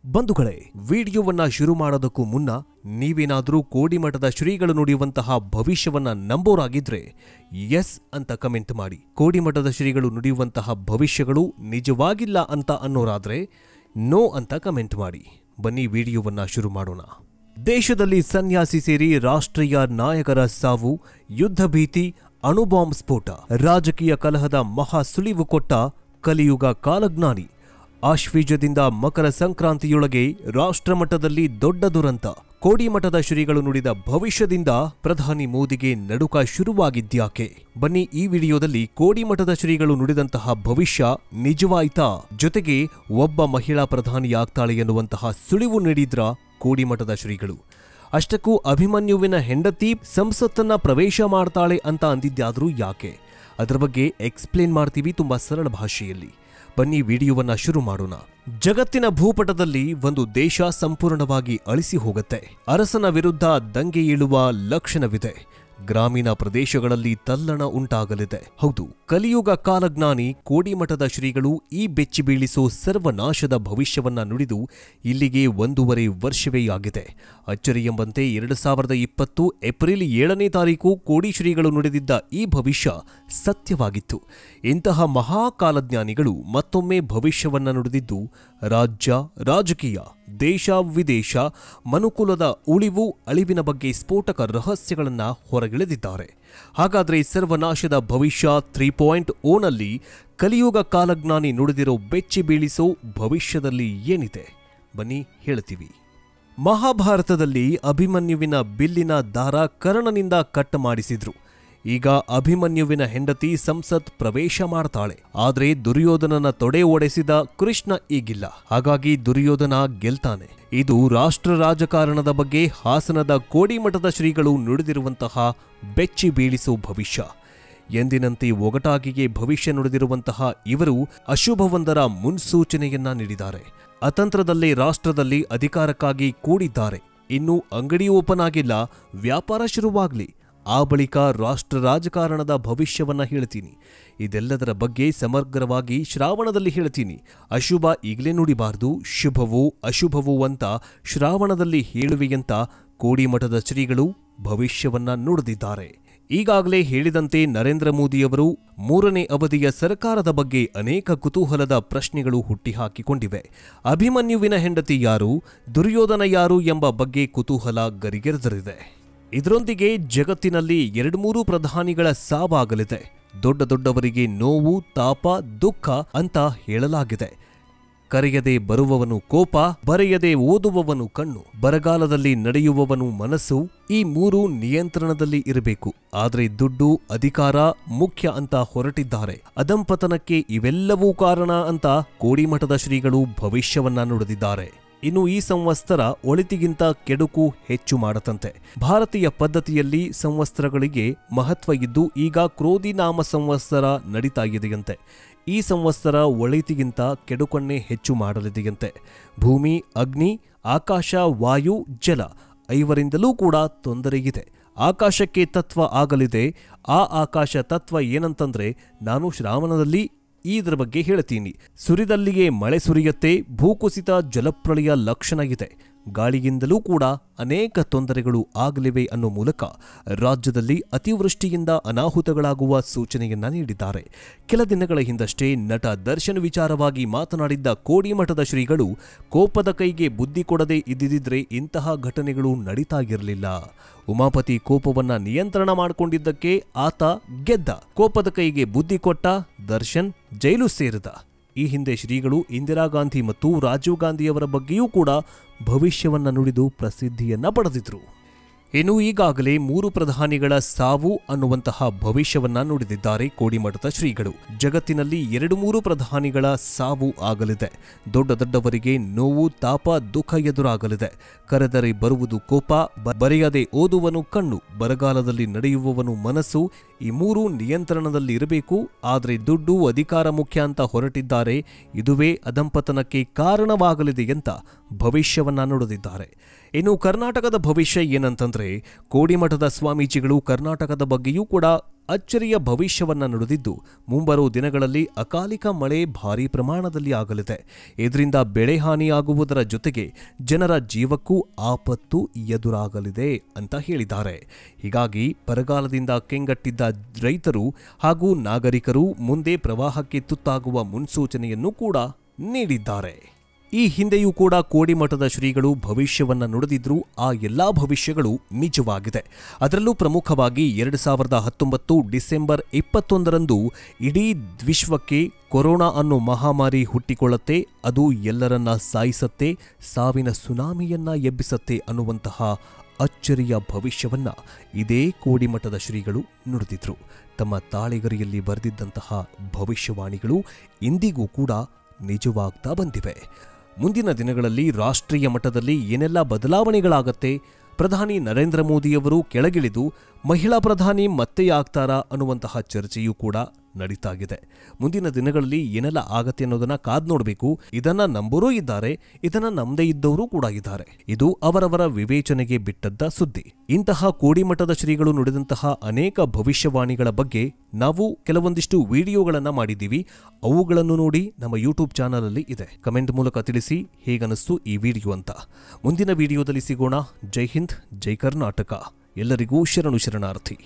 ಬಂಧುಗಳೇ, ವಿಡಿಯೋವನ್ನ ಶುರು ಮಾಡೋದಕ್ಕೂ ಮುನ್ನ ನೀವೇನಾದರೂ ಕೋಡಿಮಠದ ಶ್ರೀಗಳು ನುಡಿಯುವಂತಹ ಭವಿಷ್ಯವನ್ನ ನಂಬೋರಾಗಿದ್ರೆ ಎಸ್ ಅಂತ ಕಮೆಂಟ್ ಮಾಡಿ. ಕೋಡಿಮಠದ ಶ್ರೀಗಳು ನುಡಿಯುವಂತಹ ಭವಿಷ್ಯಗಳು ನಿಜವಾಗಿಲ್ಲ ಅಂತ ಅನ್ನೋರಾದ್ರೆ ನೋ ಅಂತ ಕಮೆಂಟ್ ಮಾಡಿ. ಬನ್ನಿ ವಿಡಿಯೋವನ್ನ ಶುರು ಮಾಡೋಣ. ದೇಶದಲ್ಲಿ ಸನ್ಯಾಸಿ ಸೇರಿ ರಾಷ್ಟ್ರೀಯ ನಾಯಕರ ಸಾವು, ಯುದ್ಧ ಭೀತಿ, ಅಣುಬಾಂಬ್ ಸ್ಫೋಟ, ರಾಜಕೀಯ ಕಲಹದ ಮಹಾ ಸುಳಿವು ಕೊಟ್ಟ ಕಲಿಯುಗ ಕಾಲಜ್ಞಾನಿ. ಆಶ್ವೀಜದಿಂದ ಮಕರ ಸಂಕ್ರಾಂತಿಯೊಳಗೆ ರಾಷ್ಟ್ರಮಟ್ಟದಲ್ಲಿ ದೊಡ್ಡ ದುರಂತ. ಕೋಡಿಮಠದ ಶ್ರೀಗಳು ನುಡಿದ ಭವಿಷ್ಯದಿಂದ ಪ್ರಧಾನಿ ಮೋದಿಗೆ ನಡುಕ ಶುರುವಾಗಿದ್ಯಾಕೆ? ಬನ್ನಿ ಈ ವಿಡಿಯೋದಲ್ಲಿ ಕೋಡಿಮಠದ ಶ್ರೀಗಳು ನುಡಿದಂತಹ ಭವಿಷ್ಯ ನಿಜವಾಯ್ತಾ? ಜೊತೆಗೆ ಒಬ್ಬ ಮಹಿಳಾ ಪ್ರಧಾನಿಯಾಗ್ತಾಳೆ ಎನ್ನುವಂತಹ ಸುಳಿವು ನೀಡಿದ್ರ ಕೋಡಿಮಠದ ಶ್ರೀಗಳು. ಅಷ್ಟಕ್ಕೂ ಅಭಿಮನ್ಯುವಿನ ಹೆಂಡತಿ ಸಂಸತ್ತನ್ನ ಪ್ರವೇಶ ಮಾಡ್ತಾಳೆ ಅಂತ ಅಂದಿದ್ಯಾದ್ರೂ ಯಾಕೆ? ಅದರ ಬಗ್ಗೆ ಎಕ್ಸ್ಪ್ಲೇನ್ ಮಾಡ್ತೀವಿ ತುಂಬಾ ಸರಳ ಭಾಷೆಯಲ್ಲಿ. ಬನ್ನಿ ವಿಡಿಯೋವನ್ನ ಶುರು ಮಾಡೋಣ. ಜಗತ್ತಿನ ಭೂಪಟದಲ್ಲಿ ಒಂದು ದೇಶ ಸಂಪೂರ್ಣವಾಗಿ ಅಳಿಸಿ ಹೋಗುತ್ತೆ. ಅರಸನ ವಿರುದ್ಧ ದಂಗೆ ಏಳುವ ಲಕ್ಷಣವಿದೆ. ಗ್ರಾಮೀಣ ಪ್ರದೇಶಗಳಲ್ಲಿ ತಲ್ಲಣ ಉಂಟಾಗಲಿದೆ. ಹೌದು, ಕಲಿಯುಗ ಕಾಲಜ್ಞಾನಿ ಕೋಡಿಮಠದ ಶ್ರೀಗಳು ಈ ಬೆಚ್ಚಿ ಬೀಳಿಸೋ ಸರ್ವನಾಶದ ಭವಿಷ್ಯವನ್ನ ನುಡಿದು ಇಲ್ಲಿಗೆ 1.5 ವರ್ಷವೇ ಆಗಿದೆ. ಅಚ್ಚರಿ ಎಂಬಂತೆ 2020 ಏಪ್ರಿಲ್ 7ನೇ ತಾರೀಕು ಕೋಡಿ ಶ್ರೀಗಳು ನುಡಿದಿದ್ದ ಈ ಭವಿಷ್ಯ ಸತ್ಯವಾಗಿತ್ತು. ಇಂತಹ ಮಹಾಕಾಲಜ್ಞಾನಿಗಳು ಮತ್ತೊಮ್ಮೆ ಭವಿಷ್ಯವನ್ನ ನುಡಿದಿದ್ದು ರಾಜ್ಯ, ರಾಜಕೀಯ, ದೇಶ, ವಿದೇಶ, ಮನುಕುಲದ ಉಳಿವು ಅಳಿವಿನ ಬಗ್ಗೆ ಸ್ಫೋಟಕ ರಹಸ್ಯಗಳನ್ನ ಹೊರಗೆಳೆದಿದ್ದಾರೆ. ಹಾಗಾದ್ರೆ ಸರ್ವನಾಶದ ಭವಿಷ್ಯ 3.0ನಲ್ಲಿ ಕಲಿಯುಗ ಕಾಲಜ್ಞಾನಿ ನುಡಿದಿರೋ ಬೆಚ್ಚಿ ಬೀಳಿಸೋ ಭವಿಷ್ಯದಲ್ಲಿ ಏನಿದೆ ಬನ್ನಿ ಹೇಳ್ತೀವಿ. ಮಹಾಭಾರತದಲ್ಲಿ ಅಭಿಮನ್ಯುವಿನ ಬಿಲ್ಲಿನ ದಾರ ಕರ್ಣನಿಂದ ಕಟ್ ಮಾಡಿಸಿದ್ರು. ಈಗ ಅಭಿಮನ್ಯುವಿನ ಹೆಂಡತಿ ಸಂಸತ್ ಪ್ರವೇಶ ಮಾಡ್ತಾಳೆ. ಆದ್ರೆ ದುರ್ಯೋಧನನ ತೊಡೆ ಒಡೆಸಿದ ಕೃಷ್ಣ ಈಗಿಲ್ಲ. ಹಾಗಾಗಿ ದುರ್ಯೋಧನ ಗೆಲ್ತಾನೆ. ಇದು ರಾಷ್ಟ್ರ ರಾಜಕಾರಣದ ಬಗ್ಗೆ ಹಾಸನದ ಕೋಡಿಮಠದ ಶ್ರೀಗಳು ನುಡಿದಿರುವಂತಹ ಬೆಚ್ಚಿ ಬೀಳಿಸೋ ಭವಿಷ್ಯ. ಎಂದಿನಂತೆ ಒಗಟಾಗಿಯೇ ಭವಿಷ್ಯ ನುಡಿದಿರುವಂತಹ ಇವರು ಅಶುಭವೊಂದರ ಮುನ್ಸೂಚನೆಯನ್ನ ನೀಡಿದ್ದಾರೆ. ಅತಂತ್ರದಲ್ಲೇ ರಾಷ್ಟ್ರದಲ್ಲಿ ಅಧಿಕಾರಕ್ಕಾಗಿ ಕೂಡಿದ್ದಾರೆ. ಇನ್ನು ಅಂಗಡಿ ಓಪನ್ ಆಗಿಲ್ಲ, ವ್ಯಾಪಾರ ಶುರುವಾಗ್ಲಿ, ಆ ಬಳಿಕ ರಾಷ್ಟ್ರ ರಾಜಕಾರಣದ ಭವಿಷ್ಯವನ್ನ ಹೇಳ್ತೀನಿ. ಇದೆಲ್ಲದರ ಬಗ್ಗೆ ಸಮಗ್ರವಾಗಿ ಶ್ರಾವಣದಲ್ಲಿ ಹೇಳ್ತೀನಿ. ಅಶುಭ ಈಗಲೇ ನುಡಿಬಾರ್ದು, ಶುಭವೋ ಅಶುಭವೋ ಅಂತ ಶ್ರಾವಣದಲ್ಲಿ ಹೇಳುವೆಯಂತ ಕೋಡಿಮಠದ ಶ್ರೀಗಳು ಭವಿಷ್ಯವನ್ನ ನುಡಿದಿದ್ದಾರೆ. ಈಗಾಗಲೇ ಹೇಳಿದಂತೆ ನರೇಂದ್ರ ಮೋದಿಯವರು 3ನೇ ಅವಧಿಯ ಸರ್ಕಾರದ ಬಗ್ಗೆ ಅನೇಕ ಕುತೂಹಲದ ಪ್ರಶ್ನೆಗಳು ಹುಟ್ಟಿಹಾಕಿಕೊಂಡಿವೆ. ಅಭಿಮನ್ಯುವಿನ ಹೆಂಡತಿ ಯಾರು, ದುರ್ಯೋಧನ ಯಾರು ಎಂಬ ಬಗ್ಗೆ ಕುತೂಹಲ ಗರಿಗೆರೆದರಿದೆ. ಇದರೊಂದಿಗೆ ಜಗತ್ತಿನಲ್ಲಿ 2-3 ಪ್ರಧಾನಿಗಳ ಸಾವಾಗಲಿದೆ. ದೊಡ್ಡವರಿಗೆ ನೋವು, ತಾಪ, ದುಃಖ ಅಂತ ಹೇಳಲಾಗಿದೆ. ಕರೆಯದೆ ಬರುವವನು ಕೋಪ, ಬರೆಯದೆ ಓದುವವನು ಕಣ್ಣು, ಬರಗಾಲದಲ್ಲಿ ನಡೆಯುವವನು ಮನಸ್ಸು. ಈ 3 ನಿಯಂತ್ರಣದಲ್ಲಿ ಇರಬೇಕು. ಆದ್ರೆ ದುಡ್ಡು, ಅಧಿಕಾರ ಮುಖ್ಯ ಅಂತ ಹೊರಟಿದ್ದಾರೆ. ಅಧಂಪತನಕ್ಕೆ ಇವೆಲ್ಲವೂ ಕಾರಣ ಅಂತ ಕೋಡಿಮಠದ ಶ್ರೀಗಳು ಭವಿಷ್ಯವನ್ನ ನುಡಿದಿದ್ದಾರೆ. ಇನ್ನು ಈ ಸಂವತ್ಸರ ಒಳಿತಿಗಿಂತ ಕೆಡುಕು ಹೆಚ್ಚು ಮಾಡತಂತೆ. ಭಾರತೀಯ ಪದ್ಧತಿಯಲ್ಲಿ ಸಂವತ್ಸರಗಳಿಗೆ ಮಹತ್ವ ಇದ್ದು ಈಗ ಕ್ರೋಧಿ ನಾಮ ಸಂವತ್ಸರ ನಡೀತಾ ಇದೆಯಂತೆ. ಈ ಸಂವತ್ಸರ ಒಳಿತಿಗಿಂತ ಕೆಡುಕನ್ನೇ ಹೆಚ್ಚು ಮಾಡಲಿದೆಯಂತೆ. ಭೂಮಿ, ಅಗ್ನಿ, ಆಕಾಶ, ವಾಯು, ಜಲ 5ರಿಂದಲೂ ಕೂಡ ತೊಂದರೆಯಿದೆ. ಆಕಾಶಕ್ಕೆ ತತ್ವ ಆಗಲಿದೆ. ಆ ಆಕಾಶ ತತ್ವ ಏನಂತಂದ್ರೆ ನಾನು ಶ್ರಾವಣದಲ್ಲಿ ಇದರ ಬಗ್ಗೆ ಹೇಳ್ತೀನಿ. ಸುರಿದಲ್ಲಿಯೇ ಮಳೆ ಸುರಿಯತ್ತೆ, ಭೂಕುಸಿತ, ಜಲಪ್ರಳಯ ಲಕ್ಷಣ ಇದೆ. ಗಾಳಿಯಿಂದಲೂ ಕೂಡ ಅನೇಕ ತೊಂದರೆಗಳು ಆಗಲಿವೆ ಅನ್ನೋ ಮೂಲಕ ರಾಜ್ಯದಲ್ಲಿ ಅತಿವೃಷ್ಟಿಯಿಂದ ಅನಾಹುತಗಳಾಗುವ ಸೂಚನೆಯನ್ನ ನೀಡಿದ್ದಾರೆ. ಕೆಲ ದಿನಗಳ ಹಿಂದಷ್ಟೇ ನಟ ದರ್ಶನ್ ವಿಚಾರವಾಗಿ ಮಾತನಾಡಿದ್ದ ಕೋಡಿಮಠದ ಶ್ರೀಗಳು ಕೋಪದ ಕೈಗೆ ಬುದ್ಧಿ ಕೊಡದೆ ಇದ್ದಿದ್ರೆ ಇಂತಹ ಘಟನೆಗಳು ನಡೀತಾ ಇರಲಿಲ್ಲ. ಉಮಾಪತಿ ಕೋಪವನ್ನ ನಿಯಂತ್ರಣ ಮಾಡಿಕೊಂಡಿದ್ದಕ್ಕೆ ಆತ ಗೆದ್ದ. ಕೋಪದ ಕೈಗೆ ಬುದ್ಧಿ ಕೊಟ್ಟ ದರ್ಶನ್ ಜೈಲು ಸೇರಿದ. ಈ ಹಿಂದೆ ಶ್ರೀಗಳು ಇಂದಿರಾ ಗಾಂಧಿ ಮತ್ತು ರಾಜೀವ್ ಗಾಂಧಿಯವರ ಬಗ್ಗೆಯೂ ಕೂಡ ಭವಿಷ್ಯವನ್ನ ನುಡಿದು ಪ್ರಸಿದ್ಧಿಯನ್ನ ಪಡೆದಿದ್ರು. ಇನ್ನು ಈಗಾಗಲೇ 3 ಪ್ರಧಾನಿಗಳ ಸಾವು ಅನ್ನುವಂತಹ ಭವಿಷ್ಯವನ್ನ ನುಡಿದಿದ್ದಾರೆ ಕೋಡಿಮಠದ ಶ್ರೀಗಳು. ಜಗತ್ತಿನಲ್ಲಿ 2-3 ಪ್ರಧಾನಿಗಳ ಸಾವು ಆಗಲಿದೆ. ದೊಡ್ಡವರಿಗೆ ನೋವು, ತಾಪ, ದುಃಖ ಎದುರಾಗಲಿದೆ. ಕರೆದರೆ ಬರುವುದು ಕೋಪ, ಬರೆಯದೆ ಓದುವನು ಕಣ್ಣು, ಬರಗಾಲದಲ್ಲಿ ನಡೆಯುವವನು ಮನಸ್ಸು. ಈ 3 ನಿಯಂತ್ರಣದಲ್ಲಿ ಇರಬೇಕು. ಆದ್ರೆ ದುಡ್ಡು, ಅಧಿಕಾರ ಮುಖ್ಯ ಅಂತ ಹೊರಟಿದ್ದಾರೆ. ಇದುವೇ ಅಧಂಪತನಕ್ಕೆ ಕಾರಣವಾಗಲಿದೆ ಅಂತ ಭವಿಷ್ಯವನ್ನ ನುಡಿದಿದ್ದಾರೆ. ಇನ್ನು ಕರ್ನಾಟಕದ ಭವಿಷ್ಯ ಏನಂತಂದ್ರೆ ಕೋಡಿಮಠದ ಸ್ವಾಮೀಜಿಗಳು ಕರ್ನಾಟಕದ ಬಗ್ಗೆಯೂ ಕೂಡ ಅಚ್ಚರಿಯ ಭವಿಷ್ಯವನ್ನ ನುಡಿದಿದ್ದು ಮುಂಬರುವ ದಿನಗಳಲ್ಲಿ ಅಕಾಲಿಕ ಮಳೆ ಭಾರೀ ಪ್ರಮಾಣದಲ್ಲಿ ಆಗಲಿದೆ. ಇದರಿಂದ ಬೆಳೆ ಹಾನಿಯಾಗುವುದರ ಜೊತೆಗೆ ಜನರ ಜೀವಕ್ಕೂ ಆಪತ್ತು ಎದುರಾಗಲಿದೆ ಅಂತ ಹೇಳಿದ್ದಾರೆ. ಹೀಗಾಗಿ ಬರಗಾಲದಿಂದ ಕೆಂಗಟ್ಟಿದ್ದ ರೈತರು ಹಾಗೂ ನಾಗರಿಕರು ಮುಂದೆ ಪ್ರವಾಹಕ್ಕೆ ತುತ್ತಾಗುವ ಮುನ್ಸೂಚನೆಯನ್ನು ಕೂಡ ನೀಡಿದ್ದಾರೆ. ಈ ಹಿಂದೆಯೂ ಕೂಡ ಕೋಡಿಮಠದ ಶ್ರೀಗಳು ಭವಿಷ್ಯವನ್ನ ನುಡಿದಿದ್ರು. ಆ ಎಲ್ಲಾ ಭವಿಷ್ಯಗಳು ನಿಜವಾಗಿದೆ. ಅದರಲ್ಲೂ ಪ್ರಮುಖವಾಗಿ 2019 ಡಿಸೆಂಬರ್ 21ರಂದು ಇಡೀ ವಿಶ್ವಕ್ಕೆ ಕೊರೋನಾ ಅನ್ನೋ ಮಹಾಮಾರಿ ಹುಟ್ಟಿಕೊಳ್ಳುತ್ತೆ, ಅದು ಎಲ್ಲರನ್ನ ಸಾಯಿಸತ್ತೆ, ಸಾವಿನ ಸುನಾಮಿಯನ್ನ ಎಬ್ಬಿಸತ್ತೆ ಅನ್ನುವಂತಹ ಅಚ್ಚರಿಯ ಭವಿಷ್ಯವನ್ನ ಇದೇ ಕೋಡಿಮಠದ ಶ್ರೀಗಳು ನುಡಿದಿದ್ರು. ತಮ್ಮ ತಾಳೆಗರಿಯಲ್ಲಿ ಬರೆದಿದ್ದಂತಹ ಭವಿಷ್ಯವಾಣಿಗಳು ಇಂದಿಗೂ ಕೂಡ ನಿಜವಾಗ್ತಾ ಬಂದಿವೆ. ಮುಂದಿನ ದಿನಗಳಲ್ಲಿ ರಾಷ್ಟ್ರೀಯ ಮಟ್ಟದಲ್ಲಿ ಏನೆಲ್ಲ ಬದಲಾವಣೆಗಳಾಗತ್ತೆ, ಪ್ರಧಾನಿ ನರೇಂದ್ರ ಮೋದಿಯವರು ಕೆಳಗಿಳಿದು ಮಹಿಳಾ ಪ್ರಧಾನಿ ಮತ್ತೆ ಆಗ್ತಾರಾ ಅನ್ನುವಂತಹ ಚರ್ಚೆಯೂ ಕೂಡ ನಡೀತಾಗಿದೆ. ಮುಂದಿನ ದಿನಗಳಲ್ಲಿ ಏನೆಲ್ಲ ಆಗತ್ತೆ ಅನ್ನೋದನ್ನ ಕಾದ್ ನೋಡಬೇಕು. ಇದನ್ನ ನಂಬೋರೂ ಇದ್ದಾರೆ, ಇದನ್ನ ನಂಬದೇ ಇದ್ದವರು ಕೂಡ ಇದ್ದಾರೆ. ಇದು ಅವರವರ ವಿವೇಚನೆಗೆ ಬಿಟ್ಟದ್ದ ಸುದ್ದಿ. ಇಂತಹ ಕೋಡಿಮಠದ ಶ್ರೀಗಳು ನುಡಿದಂತಹ ಅನೇಕ ಭವಿಷ್ಯವಾಣಿಗಳ ಬಗ್ಗೆ ನಾವು ಕೆಲವೊಂದಿಷ್ಟು ವಿಡಿಯೋಗಳನ್ನ ಮಾಡಿದ್ದೀವಿ. ಅವುಗಳನ್ನು ನೋಡಿ ನಮ್ಮ ಯೂಟ್ಯೂಬ್ ಚಾನಲ್ ಅಲ್ಲಿ ಇದೆ. ಕಮೆಂಟ್ ಮೂಲಕ ತಿಳಿಸಿ ಹೇಗನಿಸ್ತು ಈ ವಿಡಿಯೋ ಅಂತ. ಮುಂದಿನ ವಿಡಿಯೋದಲ್ಲಿ ಸಿಗೋಣ. ಜೈ ಹಿಂದ್, ಜೈ ಕರ್ನಾಟಕ. ಎಲ್ಲರಿಗೂ ಶರಣು ಶರಣಾರ್ಥಿ.